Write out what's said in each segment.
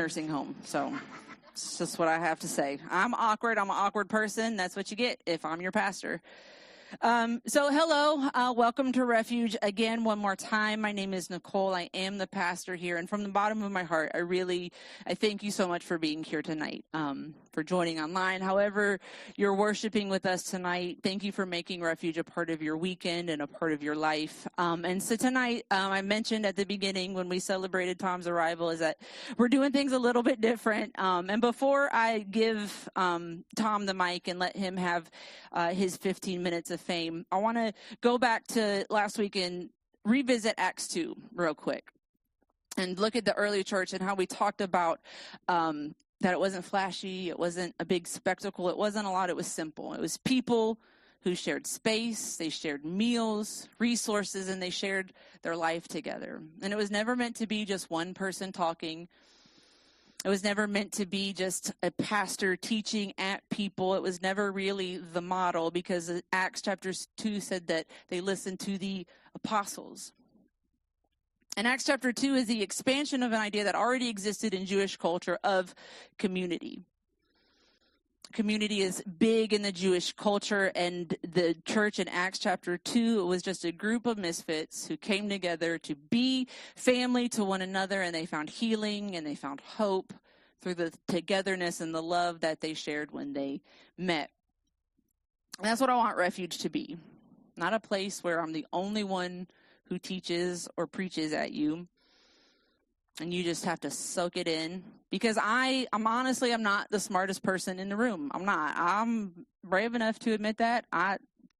nursing home. So it's just what I have to say. I'm awkward. I'm an awkward person. That's what you get if I'm your pastor. So hello, welcome to Refuge again, one more time. My name is Nicole. I am the pastor here. And from the bottom of my heart, I thank you so much for being here tonight, for joining online. However, you're worshiping with us tonight. Thank you for making Refuge a part of your weekend and a part of your life. And so tonight, I mentioned at the beginning when we celebrated Tom's arrival is that we're doing things a little bit different. And before I give Tom the mic and let him have his 15 minutes of fame, I want to go back to last week and revisit Acts 2 real quick and look at the early church and how we talked about that it wasn't flashy, it wasn't a big spectacle, it wasn't a lot, it was simple. It was people who shared space, they shared meals, resources, and they shared their life together. And it was never meant to be just one person talking. It was never meant to be just a pastor teaching at people. It was never really the model, because Acts chapter 2 said that they listened to the apostles. And Acts chapter 2 is the expansion of an idea that already existed in Jewish culture of community. Community is big in the Jewish culture, and the church in Acts chapter 2, it was just a group of misfits who came together to be family to one another, and they found healing and they found hope through the togetherness and the love that they shared when they met. And that's what I want Refuge to be. Not a place where I'm the only one who teaches or preaches at you, and you just have to soak it in. Because I'm not the smartest person in the room. I'm not. I'm brave enough to admit that.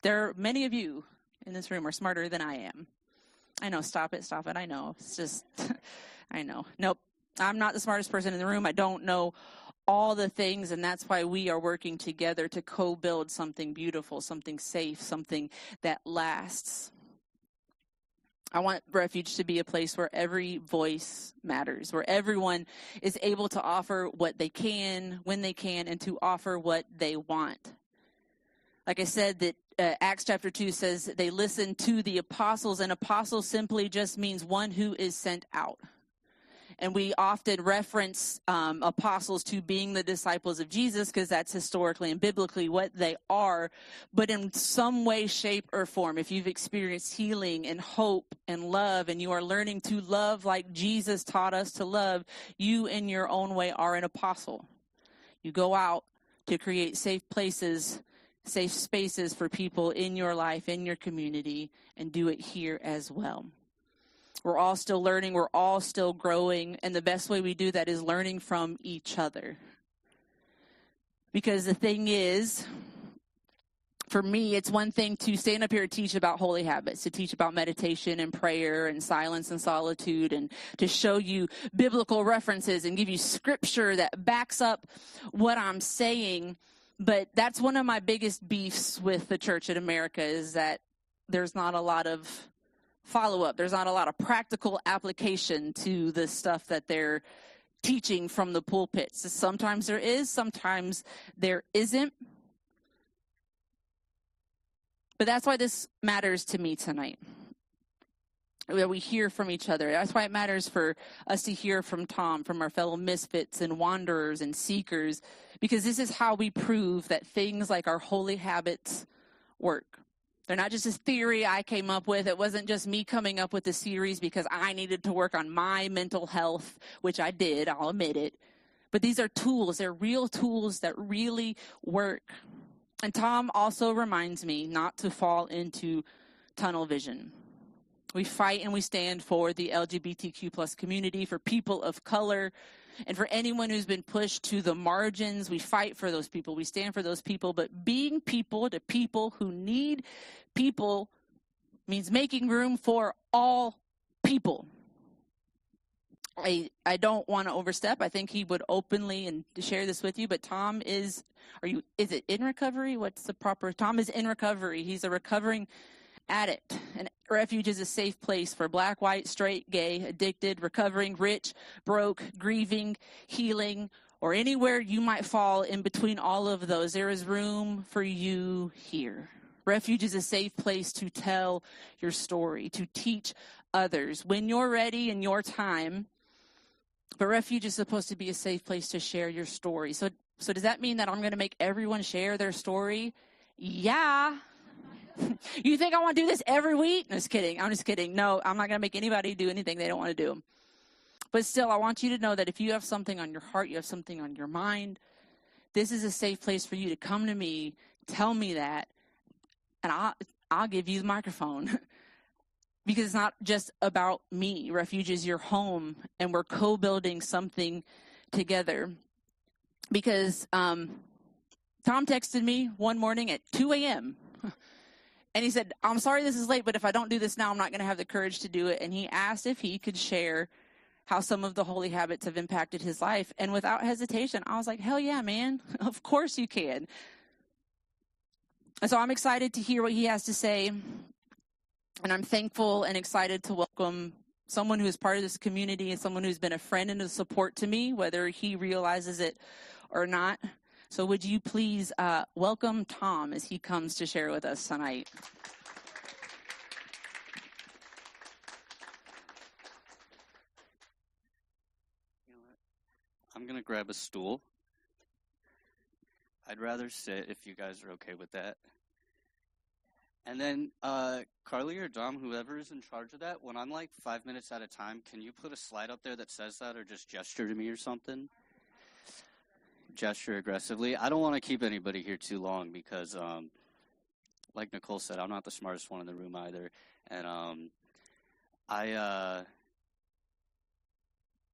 There are many of you in this room are smarter than I am. I know. Stop it. I know. It's just, I know. Nope. I'm not the smartest person in the room. I don't know all the things, and that's why we are working together to co-build something beautiful, something safe, something that lasts. I want Refuge to be a place where every voice matters, where everyone is able to offer what they can, when they can, and to offer what they want. Like I said, that Acts chapter 2 says they listened to the apostles, and apostle simply just means one who is sent out. And we often reference apostles to being the disciples of Jesus, because that's historically and biblically what they are. But in some way, shape, or form, if you've experienced healing and hope and love, and you are learning to love like Jesus taught us to love, you in your own way are an apostle. You go out to create safe places, safe spaces for people in your life, in your community, and do it here as well. We're all still learning. We're all still growing. And the best way we do that is learning from each other. Because the thing is, for me, it's one thing to stand up here and teach about holy habits, to teach about meditation and prayer and silence and solitude, and to show you biblical references and give you scripture that backs up what I'm saying. But that's one of my biggest beefs with the church in America, is that there's not a lot of follow-up. There's not a lot of practical application to the stuff that they're teaching from the pulpits. Sometimes there is, sometimes there isn't. But that's why this matters to me tonight, that we hear from each other. That's why it matters for us to hear from Tom, from our fellow misfits and wanderers and seekers, because this is how we prove that things like our holy habits work. They're not just a theory I came up with. It wasn't just me coming up with the series because I needed to work on my mental health, which I did, I'll admit it. But these are tools. They're real tools that really work. And Tom also reminds me not to fall into tunnel vision. We fight and we stand for the LGBTQ plus community, for people of color, and for anyone who's been pushed to the margins. We fight for those people. We stand for those people. But being people to people who need people means making room for all people. I don't want to overstep. I think he would openly and share this with you, but Tom is it in recovery? What's the proper? Tom is in recovery. He's a recovering addict. And Refuge is a safe place for black, white, straight, gay, addicted, recovering, rich, broke, grieving, healing, or anywhere you might fall in between all of those. There is room for you here. Refuge is a safe place to tell your story, to teach others. When you're ready in your time, But Refuge is supposed to be a safe place to share your story. So does that mean that I'm going to make everyone share their story? Yeah. You think I want to do this every week? No, just kidding. I'm just kidding. No, I'm not going to make anybody do anything they don't want to do. But still, I want you to know that if you have something on your heart, you have something on your mind, this is a safe place for you to come to me, tell me that, and I'll give you the microphone. Because it's not just about me. Refuge is your home, and we're co-building something together. Because Tom texted me one morning at 2 a.m., and he said, I'm sorry this is late, but if I don't do this now, I'm not going to have the courage to do it. And he asked if he could share how some of the holy habits have impacted his life. And without hesitation, I was like, hell yeah, man. Of course you can. And so I'm excited to hear what he has to say. And I'm thankful and excited to welcome someone who is part of this community and someone who's been a friend and a support to me, whether he realizes it or not. So would you please welcome Tom as he comes to share with us tonight. You know what? I'm going to grab a stool. I'd rather sit if you guys are okay with that. And then Carly or Dom, whoever is in charge of that, when I'm like 5 minutes at a time, can you put a slide up there that says that or just gesture to me or something? Gesture aggressively. I don't want to keep anybody here too long because, like Nicole said, I'm not the smartest one in the room either. And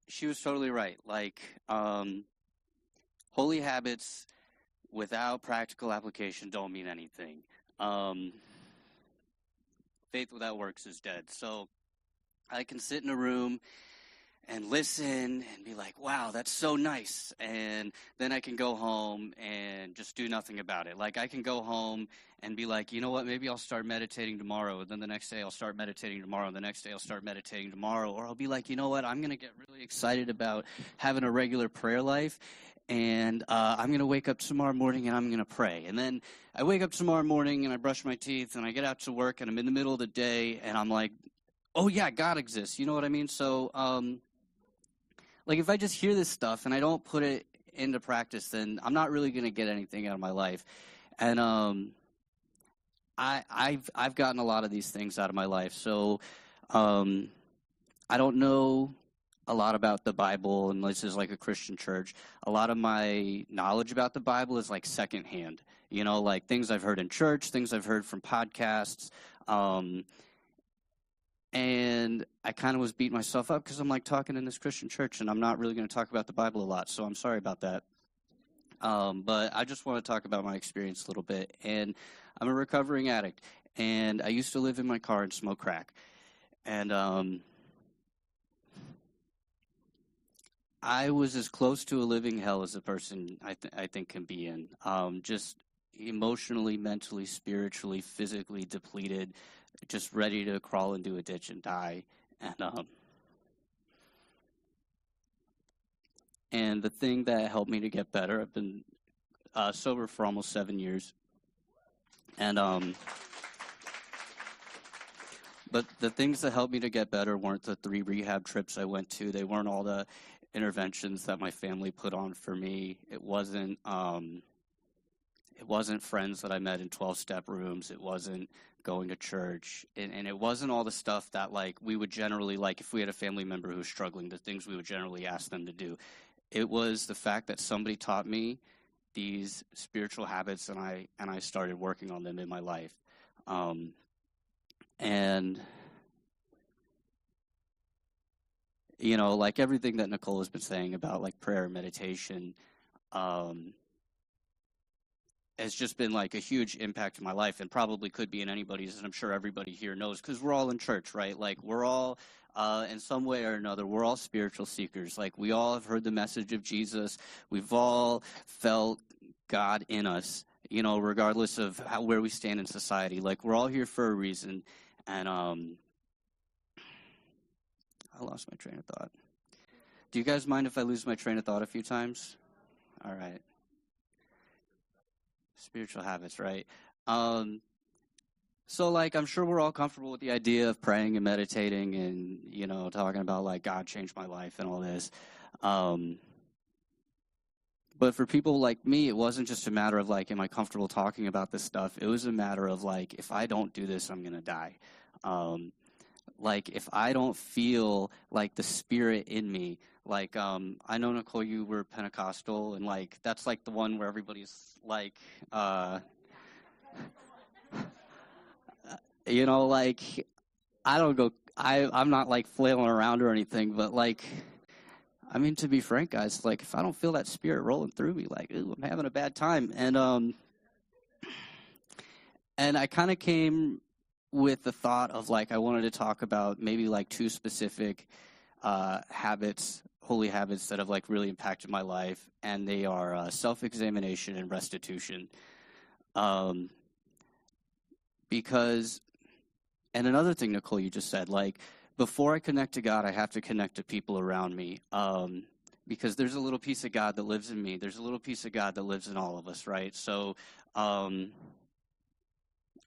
she was totally right. Like, holy habits without practical application don't mean anything. Faith without works is dead. So I can sit in a room and listen and be like, wow, that's so nice. And then I can go home and just do nothing about it. Like I can go home and be like, you know what, maybe I'll start meditating tomorrow. And then the next day I'll start meditating tomorrow. And the next day I'll start meditating tomorrow. Or I'll be like, you know what, I'm going to get really excited about having a regular prayer life. And I'm going to wake up tomorrow morning and I'm going to pray. And then I wake up tomorrow morning and I brush my teeth and I get out to work and I'm in the middle of the day and I'm like, oh yeah, God exists. You know what I mean? So, like if I just hear this stuff and I don't put it into practice, then I'm not really going to get anything out of my life. And I've gotten a lot of these things out of my life. So I don't know a lot about the Bible, and this is like a Christian church. A lot of my knowledge about the Bible is like secondhand, you know, like things I've heard in church, things I've heard from podcasts. And I kind of was beating myself up because I'm like talking in this Christian church and I'm not really going to talk about the Bible a lot. So I'm sorry about that. But I just want to talk about my experience a little bit. And I'm a recovering addict and I used to live in my car and smoke crack. And, I was as close to a living hell as a person I think can be in. Just emotionally, mentally, spiritually, physically depleted, just ready to crawl into a ditch and die. And the thing that helped me to get better, I've been sober for almost 7 years. And but the things that helped me to get better weren't the 3 rehab trips I went to. They weren't all the interventions that my family put on for me. It wasn't friends that I met in 12-step rooms. It wasn't going to church. And it wasn't all the stuff that like we would generally, like if we had a family member who was struggling, the things we would generally ask them to do. It was the fact that somebody taught me these spiritual habits and I started working on them in my life. And you know, like everything that Nicole has been saying about like prayer and meditation has just been like a huge impact in my life and probably could be in anybody's, and I'm sure everybody here knows because we're all in church, right? Like we're all, in some way or another, we're all spiritual seekers. Like we all have heard the message of Jesus. We've all felt God in us, you know, regardless of where we stand in society. Like we're all here for a reason. And I lost my train of thought. Do you guys mind if I lose my train of thought a few times? All right. Spiritual habits, right? So, like, I'm sure we're all comfortable with the idea of praying and meditating and, you know, talking about, like, God changed my life and all this. But for people like me, it wasn't just a matter of like, am I comfortable talking about this stuff? It was a matter of like, if I don't do this, I'm going to die. Like, if I don't feel like the Spirit in me, like, I know, Nicole, you were Pentecostal, and like, that's like the one where everybody's like, you know, like, I'm not like flailing around or anything, but like, I mean, to be frank, guys, like, if I don't feel that Spirit rolling through me, like, ooh, I'm having a bad time. And I kind of came with the thought of like, I wanted to talk about maybe like 2 specific habits, holy habits that have like really impacted my life, and they are self-examination and restitution. Because, and another thing, Nicole, you just said, like, before I connect to God, I have to connect to people around me. Because there's a little piece of God that lives in me. There's a little piece of God that lives in all of us, right? So,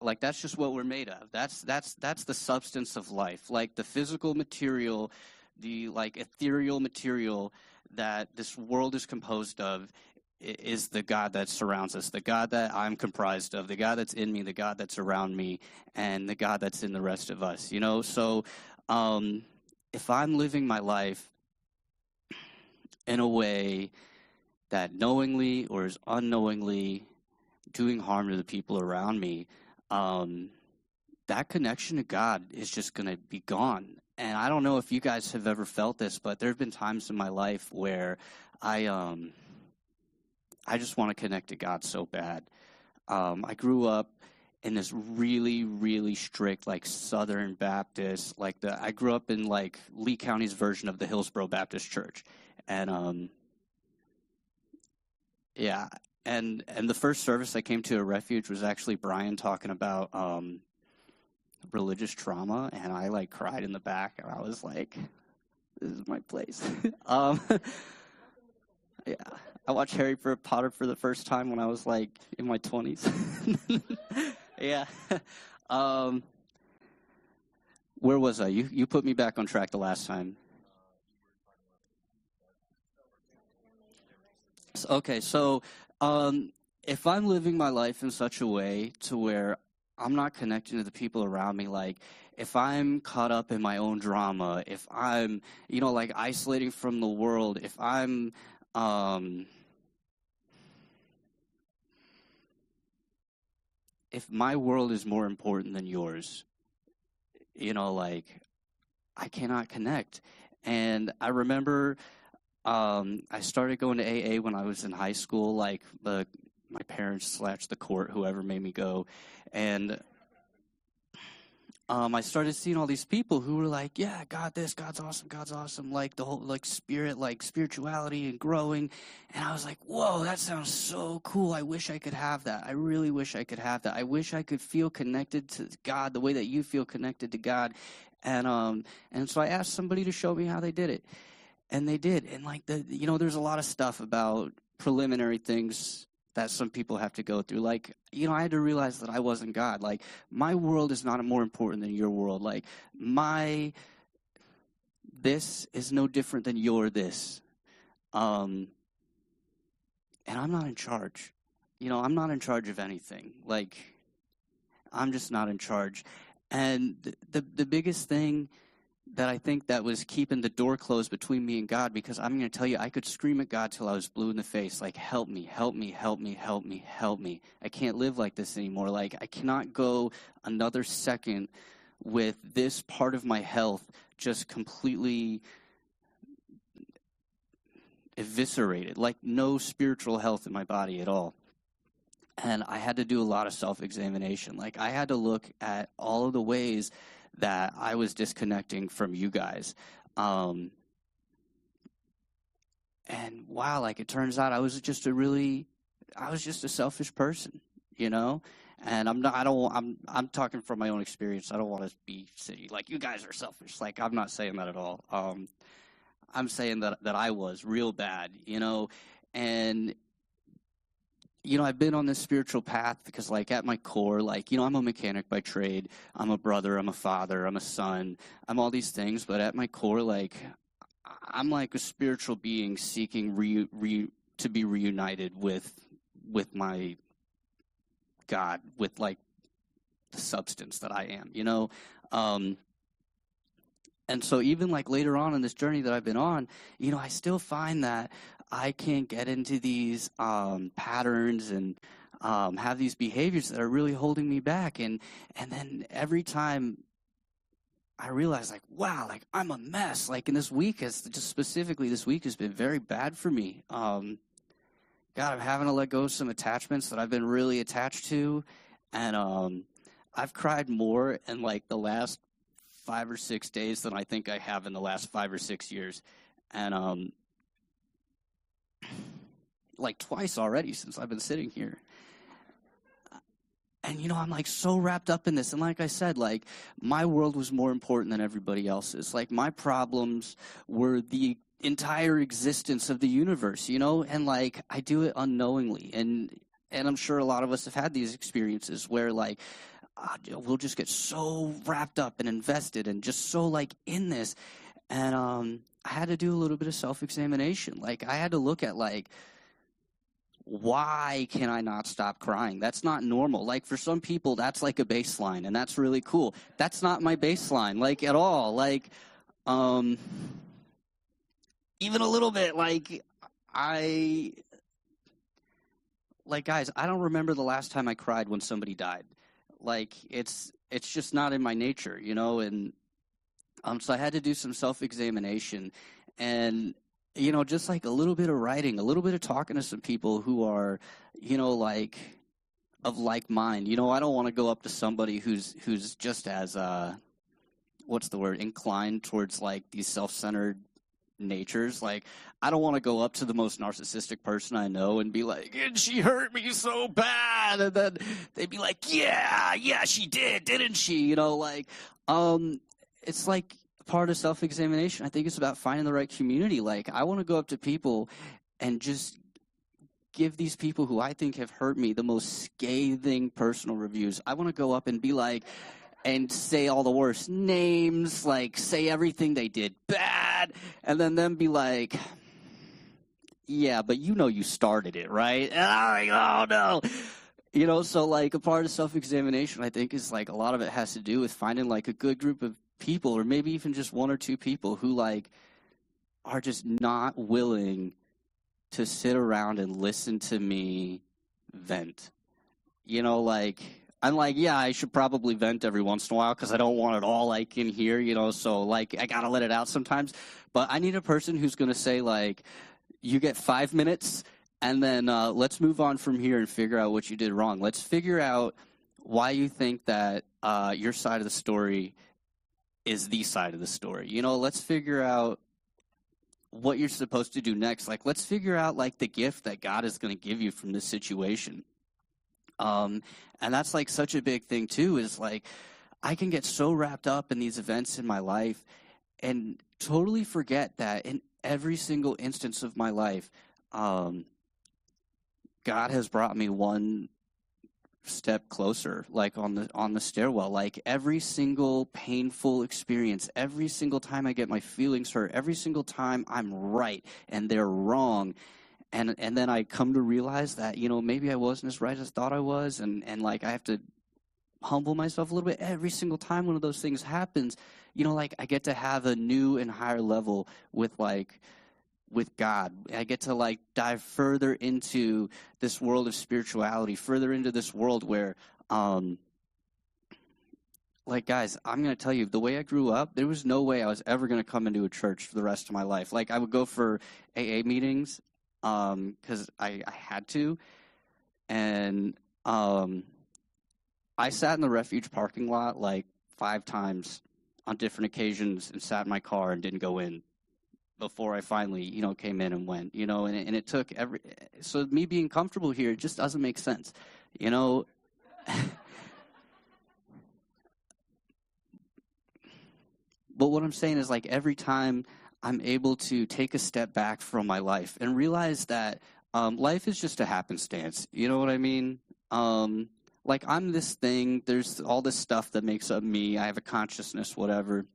like, that's just what we're made of. That's the substance of life. Like, the physical material, the like ethereal material that this world is composed of is the God that surrounds us, the God that I'm comprised of, the God that's in me, the God that's around me, and the God that's in the rest of us, you know? So if I'm living my life in a way that knowingly or is unknowingly doing harm to the people around me, that connection to God is just going to be gone. And I don't know if you guys have ever felt this, but there have been times in my life where I just want to connect to God so bad. I grew up in this really, really strict, like, Southern Baptist, like, I grew up in, like, Lee County's version of the Refuge.Church. And, yeah, and the first service I came to at Refuge was actually Brian talking about religious trauma, and I, like, cried in the back, and I was like, this is my place. Yeah. I watched Harry Potter for the first time when I was like in my 20s. Yeah. Where was I? You put me back on track the last time. Okay, so if I'm living my life in such a way to where I'm not connecting to the people around me, like if I'm caught up in my own drama, if I'm, you know, like isolating from the world, if I'm if my world is more important than yours, you know, like, I cannot connect. And I remember I started going to AA when I was in high school, like my parents / the court, whoever made me go. And I started seeing all these people who were like, yeah, God this, God's awesome, like the whole, like, spirit, like spirituality and growing. And I was like, whoa, that sounds so cool. I wish I could have that. I really wish I could have that. I wish I could feel connected to God the way that you feel connected to God. And so I asked somebody to show me how they did it. And they did. And like, you know, there's a lot of stuff about preliminary things that some people have to go through. Like, you know, I had to realize that I wasn't God. Like, my world is not more important than your world. Like, this is no different than your this. And I'm not in charge. You know, I'm not in charge of anything. Like, I'm just not in charge. And the biggest thing that I think that was keeping the door closed between me and God, because I'm going to tell you, I could scream at God till I was blue in the face, like, help me, help me, help me, help me, help me. I can't live like this anymore. Like, I cannot go another second with this part of my health just completely eviscerated, like no spiritual health in my body at all. And I had to do a lot of self-examination. Like, I had to look at all of the ways that I was disconnecting from you guys. And wow, like, it turns out I was just a selfish person, you know? And I'm talking from my own experience. I don't want to be silly, like, you guys are selfish. Like, I'm not saying that at all. I'm saying that I was real bad, you know? And, you know, I've been on this spiritual path because, like, at my core, like, you know, I'm a mechanic by trade. I'm a brother. I'm a father. I'm a son. I'm all these things. But at my core, like, I'm like a spiritual being seeking to be reunited with my God, with like the substance that I am, you know? And so even like later on in this journey that I've been on, you know, I still find that I can get into these patterns and have these behaviors that are really holding me back. And then every time I realize, like, wow, like I'm a mess. Like, in this week, this week has been very bad for me. God, I'm having to let go of some attachments that I've been really attached to. And I've cried more in like the last 5 or 6 days than I think I have in the last 5 or 6 years. And like twice already since I've been sitting here. And, you know, I'm like so wrapped up in this. And like I said, like my world was more important than everybody else's. Like my problems were the entire existence of the universe, you know, and like I do it unknowingly. And I'm sure a lot of us have had these experiences where like we'll just get so wrapped up and invested and just so like in this. And I had to do a little bit of self-examination. Like I had to look at like, why can I not stop crying? That's not normal. Like for some people, that's like a baseline and that's really cool. That's not my baseline, like at all. Like, even a little bit, like guys, I don't remember the last time I cried when somebody died. Like it's just not in my nature, you know. And so I had to do some self-examination, and you know, just like a little bit of writing, a little bit of talking to some people who are, you know, like of like mind. You know, I don't want to go up to somebody who's just as inclined towards like these self-centered natures. Like I don't want to go up to the most narcissistic person I know and be like, and she hurt me so bad, and then they'd be like, yeah she did, didn't she? You know, like it's like part of self-examination. I think it's about finding the right community. Like I want to go up to people and just give these people who I think have hurt me the most scathing personal reviews. I want to go up and be like, and say all the worst names, like say everything they did bad, and then them be like, yeah, but you know you started it, right? And I'm like, oh no. You know, so like a part of self-examination, I think, is like a lot of it has to do with finding like a good group of people, or maybe even just one or two people who like are just not willing to sit around and listen to me vent. You know, like I'm like, yeah, I should probably vent every once in a while because I don't want it all like in here, you know, so like I gotta let it out sometimes. But I need a person who's gonna say like, you get 5 minutes and then let's move on from here and figure out what you did wrong. Let's figure out why you think that your side of the story is the side of the story. You know, let's figure out what you're supposed to do next. Like, let's figure out like the gift that God is going to give you from this situation. And that's like such a big thing too, is like I can get so wrapped up in these events in my life and totally forget that in every single instance of my life, God has brought me one step closer, like on the stairwell. Like every single painful experience, every single time I get my feelings hurt, every single time I'm right and they're wrong, and then I come to realize that, you know, maybe I wasn't as right as I thought I was, and like I have to humble myself a little bit. Every single time one of those things happens, you know, like I get to have a new and higher level with God. I get to like dive further into this world of spirituality, further into this world where, like, guys, I'm going to tell you, the way I grew up, there was no way I was ever going to come into a church for the rest of my life. Like, I would go for AA meetings because I had to. And I sat in the Refuge parking lot like 5 times on different occasions and sat in my car and didn't go in before I finally, you know, came in and went, you know, and it took so me being comfortable here, it just doesn't make sense, you know. But what I'm saying is, like, every time I'm able to take a step back from my life and realize that life is just a happenstance, you know what I mean? Like, I'm this thing, there's all this stuff that makes up me, I have a consciousness, whatever.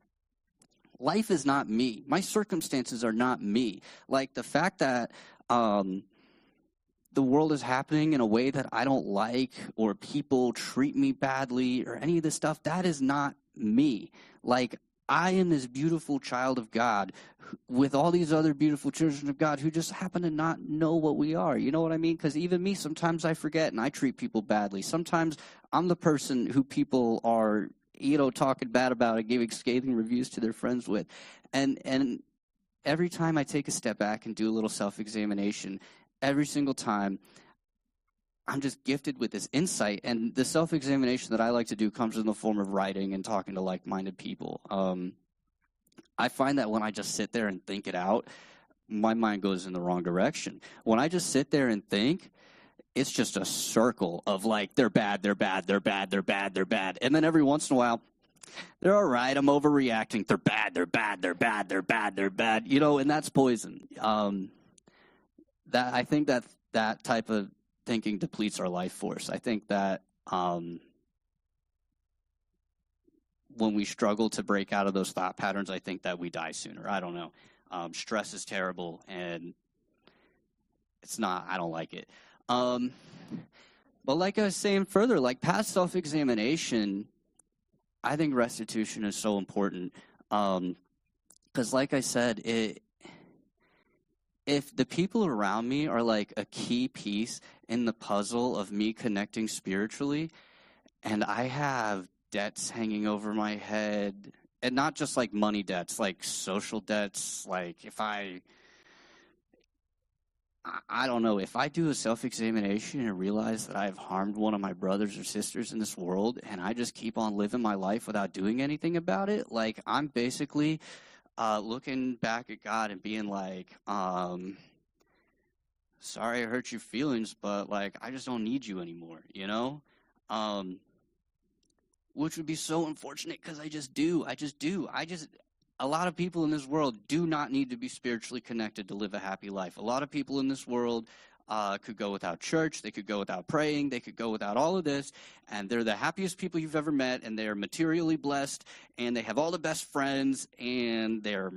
Life is not me. My circumstances are not me. Like the fact that the world is happening in a way that I don't like, or people treat me badly, or any of this stuff, that is not me. Like, I am this beautiful child of God with all these other beautiful children of God who just happen to not know what we are. You know what I mean? Because even me, sometimes I forget and I treat people badly. Sometimes I'm the person who people are, talking bad about and giving scathing reviews to their friends with. And every time I take a step back and do a little self-examination, every single time, I'm just gifted with this insight. And the self-examination that I like to do comes in the form of writing and talking to like-minded people. I find that when I just sit there and think it out, my mind goes in the wrong direction. When I just sit there and think, it's just a circle of like, they're bad, they're bad, they're bad, they're bad, they're bad. And then every once in a while, they're all right, I'm overreacting. They're bad, they're bad, they're bad, they're bad, they're bad. And that's poison. I think that type of thinking depletes our life force. I think that when we struggle to break out of those thought patterns, I think that we die sooner. I don't know. Stress is terrible, and it's not. I don't like it. But like I was saying further, like past self-examination, I think restitution is so important. Because like I said, if the people around me are like a key piece in the puzzle of me connecting spiritually, and I have debts hanging over my head, and not just like money debts, like social debts, like if I don't know, if I do a self-examination and realize that I've harmed one of my brothers or sisters in this world, and I just keep on living my life without doing anything about it, like I'm basically looking back at God and being like, sorry I hurt your feelings, but like I just don't need you anymore, which would be so unfortunate because I just do. A lot of people in this world do not need to be spiritually connected to live a happy life. A lot of people in this world could go without church, they could go without praying, they could go without all of this, and they're the happiest people you've ever met, and they're materially blessed, and they have all the best friends, and they're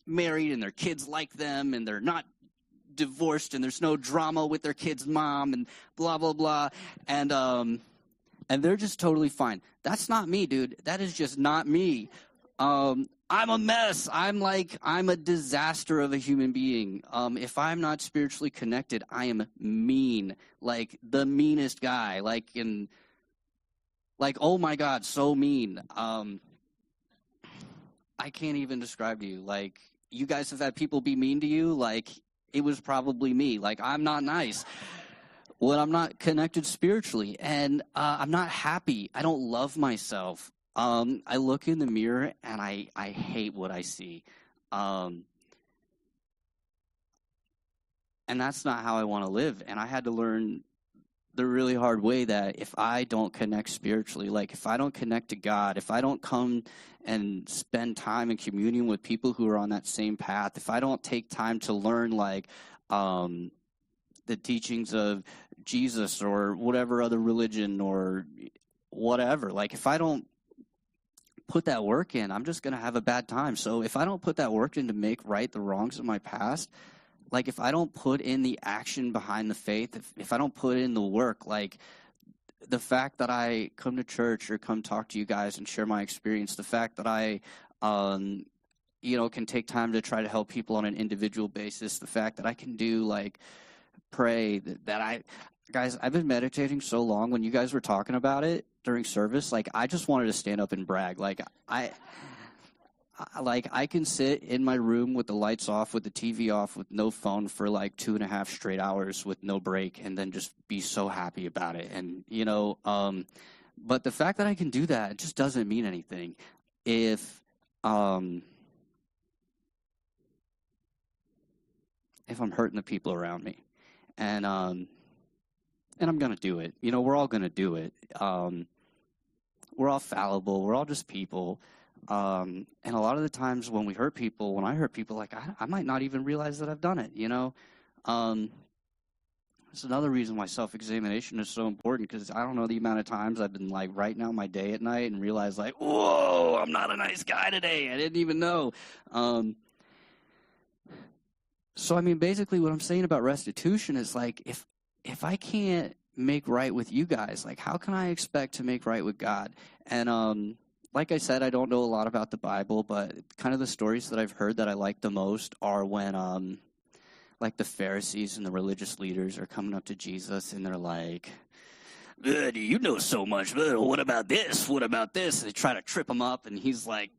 married, and their kids like them, and they're not divorced, and there's no drama with their kid's mom, and blah, blah, blah, and they're just totally fine. That's not me, dude. That is just not me. I'm a mess. I'm a disaster of a human being. If I'm not spiritually connected, I am mean, like the meanest guy, oh my God, so mean. I can't even describe to you. Like, you guys have had people be mean to you. Like, it was probably me. Like, I'm not nice when I'm not connected spiritually, and I'm not happy. I don't love myself. I look in the mirror and I hate what I see. And that's not how I want to live. And I had to learn the really hard way that if I don't connect spiritually, like if I don't connect to God, if I don't come and spend time in communion with people who are on that same path, if I don't take time to learn the teachings of Jesus or whatever other religion or whatever, like if I don't put that work in, I'm just going to have a bad time. So if I don't put that work in to make right the wrongs of my past, like if I don't put in the action behind the faith, if I don't put in the work, like the fact that I come to church or come talk to you guys and share my experience, the fact that I, can take time to try to help people on an individual basis, the fact that I can do pray, guys, I've been meditating so long. When you guys were talking about it during service, I just wanted to stand up and brag. I can sit in my room with the lights off, with the TV off, with no phone for 2.5 straight hours with no break, and then just be so happy about it. And, but the fact that I can do that, it just doesn't mean anything if I'm hurting the people around me. And I'm going to do it. We're all going to do it. We're all fallible. We're all just people. And a lot of the times when I hurt people, I might not even realize that I've done it, That's another reason why self-examination is so important, because I don't know the amount of times I've been like writing out my day at night and realized like, whoa, I'm not a nice guy today. I didn't even know. So, I mean, basically what I'm saying about restitution is like, if I can't make right with you guys, like, how can I expect to make right with God? And like I said, I don't know a lot about the Bible, but kind of the stories that I've heard that I like the most are when like the Pharisees and the religious leaders are coming up to Jesus and they're like, you know so much, what about this? What about this? And they try to trip him up, and he's like,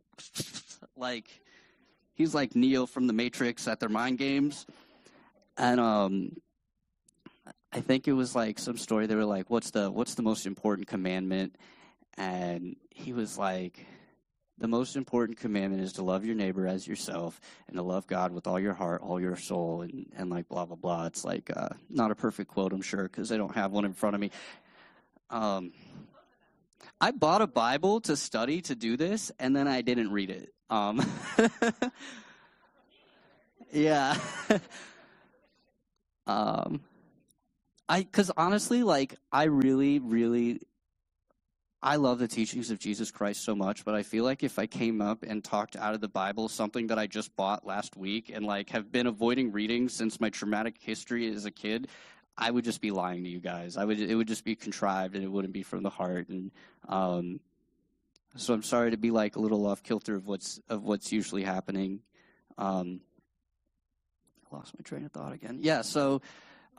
he's like Neo from the Matrix at their mind games. And I think it was like some story. They were like, what's the most important commandment? And he was like, the most important commandment is to love your neighbor as yourself and to love God with all your heart, all your soul, and like blah, blah, blah. It's like not a perfect quote, I'm sure, because I don't have one in front of me. I bought a Bible to study to do this, and then I didn't read it. Yeah. Because honestly, like, I really I love the teachings of Jesus Christ so much, but I feel like if I came up and talked out of the Bible something that I just bought last week and like have been avoiding reading since my traumatic history as a kid, I would just be lying to you guys. It would just be contrived, and it wouldn't be from the heart. And so I'm sorry to be like a little off kilter of what's usually happening. I lost my train of thought again. Yeah, so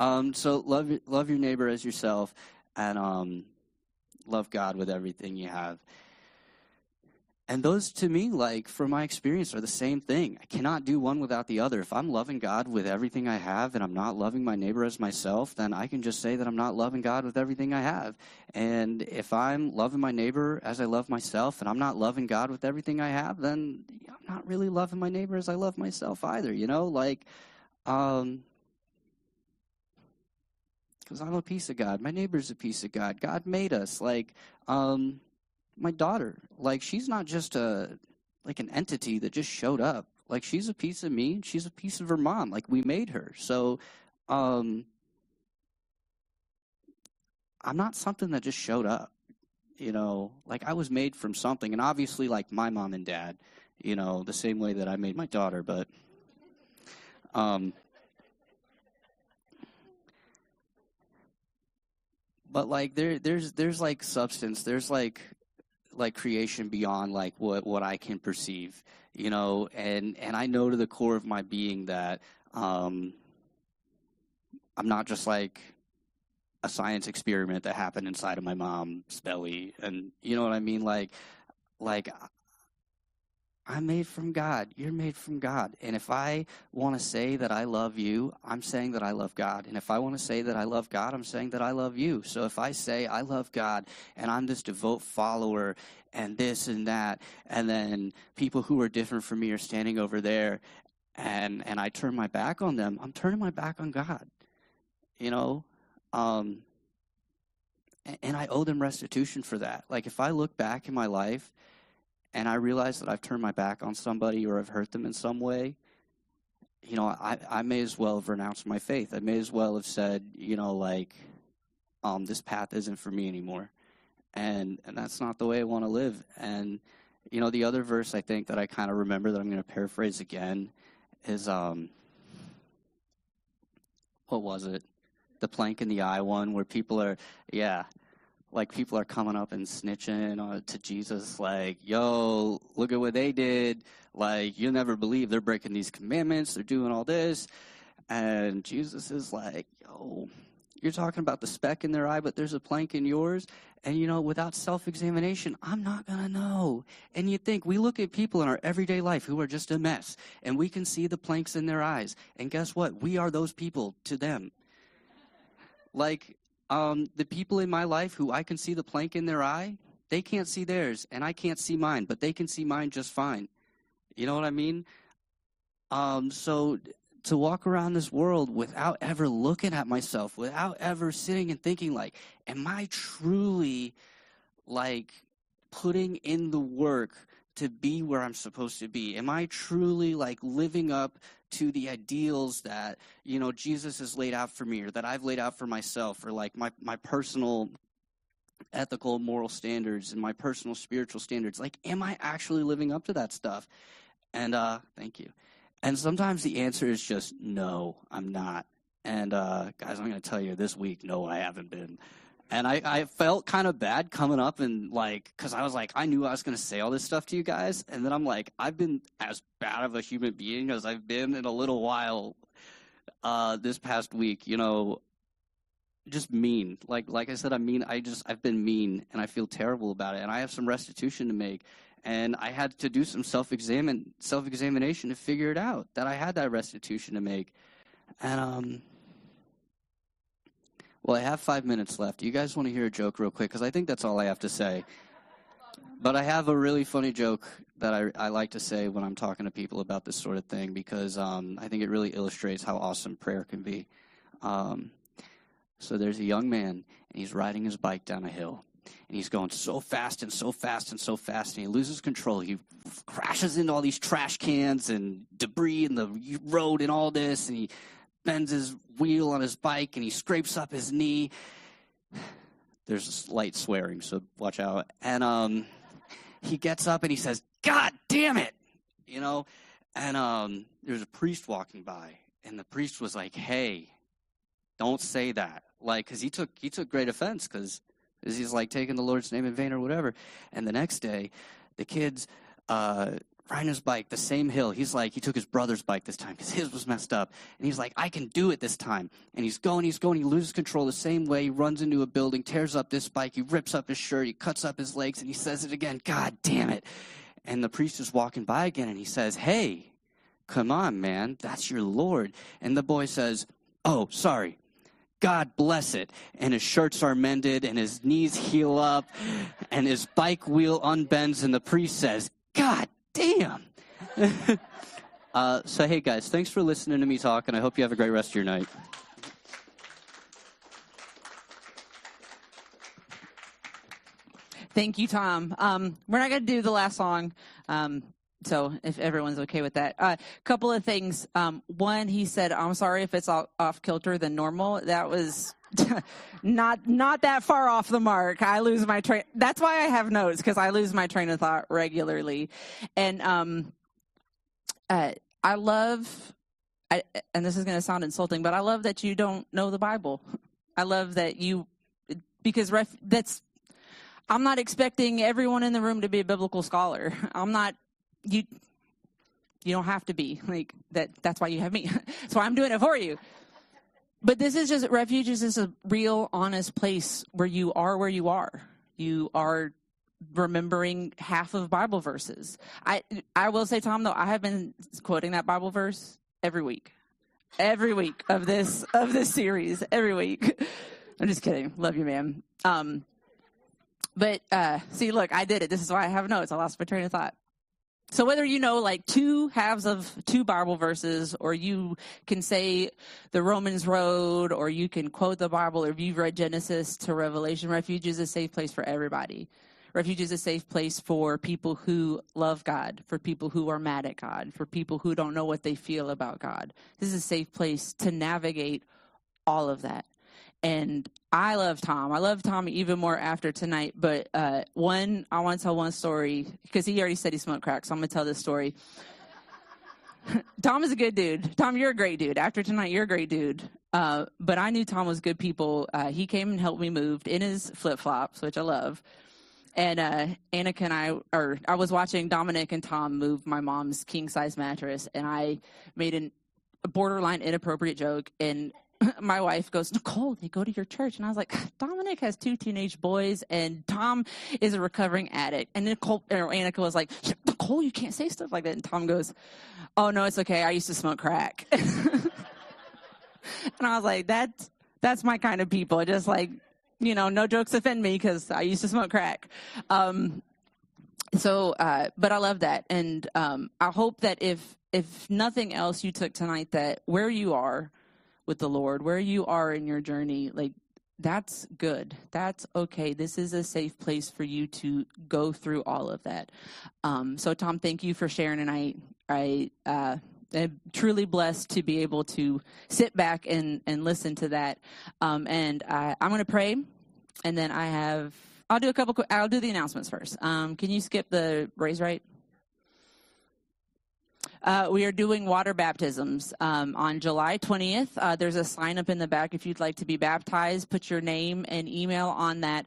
love your neighbor as yourself, and love God with everything you have. And those, to me, like, from my experience, are the same thing. I cannot do one without the other. If I'm loving God with everything I have and I'm not loving my neighbor as myself, then I can just say that I'm not loving God with everything I have. And if I'm loving my neighbor as I love myself and I'm not loving God with everything I have, then I'm not really loving my neighbor as I love myself either, you know? Like, because I'm a piece of God. My neighbor's a piece of God. God made us. Like, my daughter, like, she's not just an entity that just showed up. Like, she's a piece of me, and she's a piece of her mom. Like, we made her. So, I'm not something that just showed up, you know. Like, I was made from something, and obviously, like, my mom and dad, you know, the same way that I made my daughter, but, but like, there's like substance, there's like creation beyond like what I can perceive, you know, and I know to the core of my being that I'm not just like a science experiment that happened inside of my mom's belly, and you know what I mean, like I'm made from God. You're made from God. And if I want to say that I love you, I'm saying that I love God. And if I want to say that I love God, I'm saying that I love you. So if I say I love God and I'm this devout follower and this and that, and then people who are different from me are standing over there, and I turn my back on them, I'm turning my back on God, you know? And I owe them restitution for that. Like, if I look back in my life and I realize that I've turned my back on somebody or I've hurt them in some way, you know, I may as well have renounced my faith. I may as well have said, you know, like, this path isn't for me anymore. And that's not the way I want to live. And, you know, the other verse I think that I kind of remember that I'm going to paraphrase again is, what was it? The plank in the eye one, where people are, like, people are coming up and snitching to Jesus, like, yo, look at what they did. Like, you'll never believe they're breaking these commandments. They're doing all this. And Jesus is like, yo, you're talking about the speck in their eye, but there's a plank in yours. And, you know, without self-examination, I'm not going to know. And you think, we look at people in our everyday life who are just a mess, and we can see the planks in their eyes. And guess what? We are those people to them. Like, the people in my life who I can see the plank in their eye, they can't see theirs, and I can't see mine, but they can see mine just fine. You know what I mean? So to walk around this world without ever looking at myself, without ever sitting and thinking, like, am I truly, like, putting in the work to be where I'm supposed to be? Am I truly, like, living up to the ideals that, Jesus has laid out for me, or that I've laid out for myself, or like my personal ethical, moral standards and my personal spiritual standards. Like, am I actually living up to that stuff? And thank you. And sometimes the answer is just, no, I'm not. And guys, I'm going to tell you this week, no, I haven't been. And I felt kind of bad coming up and because I was like, I knew I was going to say all this stuff to you guys. And then I'm like, I've been as bad of a human being as I've been in a little while this past week, just mean. Like I said, I've been mean, and I feel terrible about it. And I have some restitution to make. And I had to do some self-examination to figure it out, that I had that restitution to make. And, well, I have 5 minutes left. Do you guys want to hear a joke real quick? Because I think that's all I have to say. But I have a really funny joke that I like to say when I'm talking to people about this sort of thing, because I think it really illustrates how awesome prayer can be. So there's a young man, and he's riding his bike down a hill. And he's going so fast and so fast and so fast, and he loses control. He crashes into all these trash cans and debris in the road and all this, and he bends his wheel on his bike, and he scrapes up his knee. There's slight swearing, so watch out. And he gets up and he says, "God damn it!" And there's a priest walking by, and the priest was like, "Hey, don't say that," because he took great offense, because he's like taking the Lord's name in vain or whatever. And the next day, the kid's riding his bike the same hill. He took his brother's bike this time because his was messed up. And he's like, I can do it this time. And he's going, he loses control the same way. He runs into a building, tears up this bike, he rips up his shirt, he cuts up his legs, and he says it again, "God damn it." And the priest is walking by again, and he says, "Hey, come on, man, that's your Lord." And the boy says, "Oh, sorry. God bless it." And his shirts are mended, and his knees heal up, and his bike wheel unbends, and the priest says, "God damn." So, hey, guys, thanks for listening to me talk, and I hope you have a great rest of your night. Thank you, Tom. We're not going to do the last song. So if everyone's okay with that. Couple of things. One, he said, "I'm sorry if it's off kilter than normal." That was not that far off the mark. I lose my train. That's why I have notes, because I lose my train of thought regularly. And I love, and this is going to sound insulting, but I love that you don't know the Bible. I love that because I'm not expecting everyone in the room to be a biblical scholar. I'm not. You don't have to be like that. That's why you have me. So I'm doing it for you. But Refuge is just a real, honest place where you are where you are. You are remembering half of Bible verses. I will say, Tom, though, I have been quoting that Bible verse every week of this series. Every week. I'm just kidding. Love you, man. But see, look, I did it. This is why I have notes. I lost my train of thought. So whether you know like two halves of two Bible verses, or you can say the Romans Road, or you can quote the Bible, or if you've read Genesis to Revelation, Refuge is a safe place for everybody. Refuge is a safe place for people who love God, for people who are mad at God, for people who don't know what they feel about God. This is a safe place to navigate all of that. And I love Tom. I love Tom even more after tonight. But I want to tell one story, because he already said he smoked crack, so I'm going to tell this story. Tom is a good dude. Tom, you're a great dude. After tonight, you're a great dude. But I knew Tom was good people. He came and helped me move in his flip-flops, which I love. And Annika and I was watching Dominic and Tom move my mom's king-size mattress, and I made a borderline inappropriate joke, and my wife goes, "Nicole, they go to your church." And I was like, Dominic has 2 teenage boys, and Tom is a recovering addict. And Annika was like, "Nicole, you can't say stuff like that." And Tom goes, "Oh, no, it's okay. I used to smoke crack." And I was like, that's my kind of people. Just like, no jokes offend me, because I used to smoke crack. But I love that. And I hope that if nothing else you took tonight, that where you are with the Lord, where you are in your journey, like, that's good. That's okay. This is a safe place for you to go through all of that. So Tom, thank you for sharing. And I I'm truly blessed to be able to sit back and listen to that. I'm going to pray, and then I'll do the announcements first. Can you skip the raise right? We are doing water baptisms on July 20th. There's a sign up in the back if you'd like to be baptized. Put your name and email on that.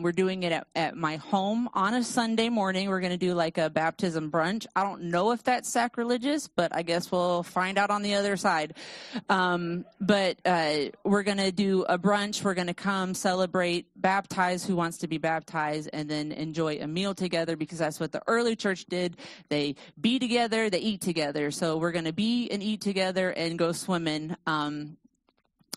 We're doing it at my home on a Sunday morning. We're going to do like a baptism brunch. I don't know if that's sacrilegious, but I guess we'll find out on the other side. But we're going to do a brunch. We're going to come celebrate, baptize who wants to be baptized, and then enjoy a meal together, because that's what the early church did. They be together, they eat together. So we're going to be and eat together and go swimming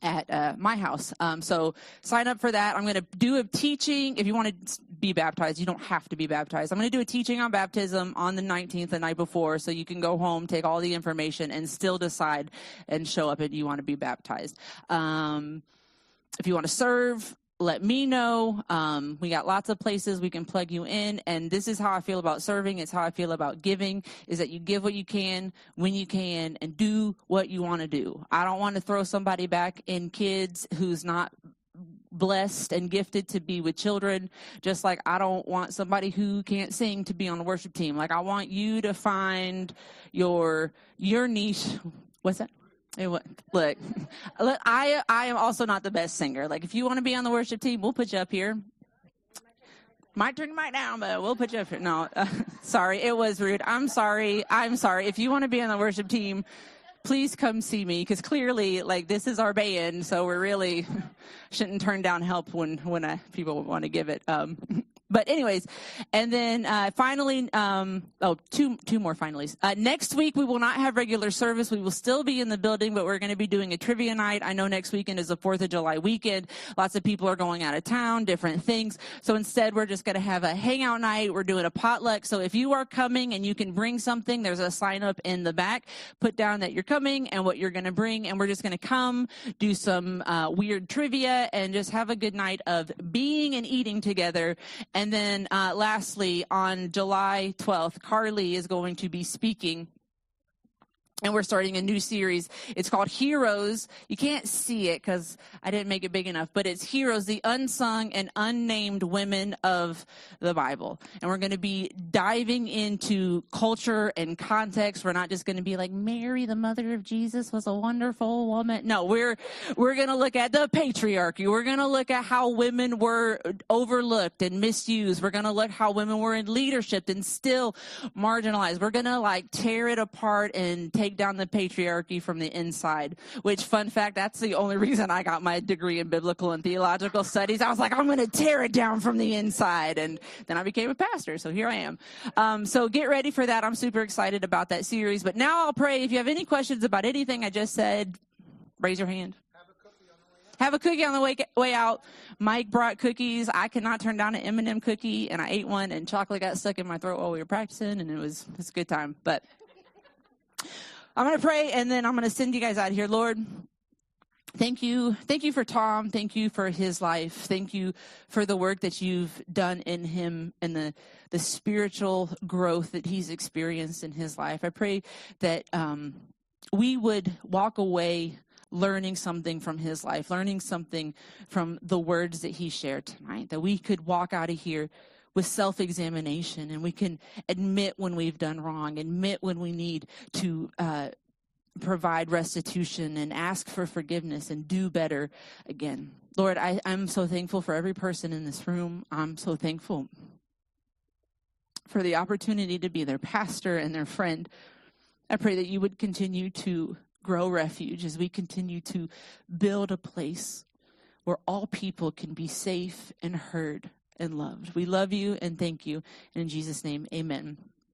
at my house. So sign up for that. I'm going to do a teaching. If you want to be baptized, you don't have to be baptized. I'm going to do a teaching on baptism on the 19th, the night before, so you can go home, take all the information, and still decide and show up if you want to be baptized. If you want to serve, let me know. We got lots of places we can plug you in. And this is how I feel about serving. It's how I feel about giving, is that you give what you can, when you can, and do what you want to do. I don't want to throw somebody back in kids who's not blessed and gifted to be with children, just like I don't want somebody who can't sing to be on the worship team. Like, I want you to find your niche. What's that? Look, I am also not the best singer. Like, if you want to be on the worship team, we'll put you up here. Might turn mic down, but we'll put you up here. No, sorry, it was rude. I'm sorry. If you want to be on the worship team, please come see me, because clearly, like, this is our band, so we really shouldn't turn down help when people want to give it. But anyways, and then finally, two more finallys. Next week, we will not have regular service. We will still be in the building, but we're going to be doing a trivia night. I know next weekend is the 4th of July weekend. Lots of people are going out of town, different things. So instead, we're just going to have a hangout night. We're doing a potluck. So if you are coming and you can bring something, there's a sign up in the back. Put down that you're coming and what you're going to bring. And we're just going to come, do some weird trivia, and just have a good night of being and eating together. And then lastly, on July 12th, Carly is going to be speaking. And we're starting a new series. It's called Heroes. You can't see it because I didn't make it big enough, but it's Heroes, the unsung and unnamed women of the Bible. And we're going to be diving into culture and context. We're not just going to be like, Mary, the mother of Jesus, was a wonderful woman. No, we're going to look at the patriarchy. We're going to look at how women were overlooked and misused. We're going to look how women were in leadership and still marginalized. We're going to like tear it apart and take down the patriarchy from the inside, which, fun fact, that's the only reason I got my degree in biblical and theological studies. I was like, I'm going to tear it down from the inside. And then I became a pastor. So here I am. So get ready for that. I'm super excited about that series. But now I'll pray. If you have any questions about anything I just said, raise your hand. Have a cookie on the way out. Mike brought cookies. I could not turn down an M&M cookie, and I ate one, and chocolate got stuck in my throat while we were practicing, and it's a good time. But I'm going to pray, and then I'm going to send you guys out here. Lord, thank you. Thank you for Tom. Thank you for his life. Thank you for the work that you've done in him and the spiritual growth that he's experienced in his life. I pray that we would walk away learning something from his life, learning something from the words that he shared tonight, that we could walk out of here with self-examination, and we can admit when we've done wrong, admit when we need to provide restitution and ask for forgiveness and do better again. Lord, I'm so thankful for every person in this room. I'm so thankful for the opportunity to be their pastor and their friend. I pray that you would continue to grow Refuge as we continue to build a place where all people can be safe and heard and loved. We love you and thank you. And in Jesus' name, amen.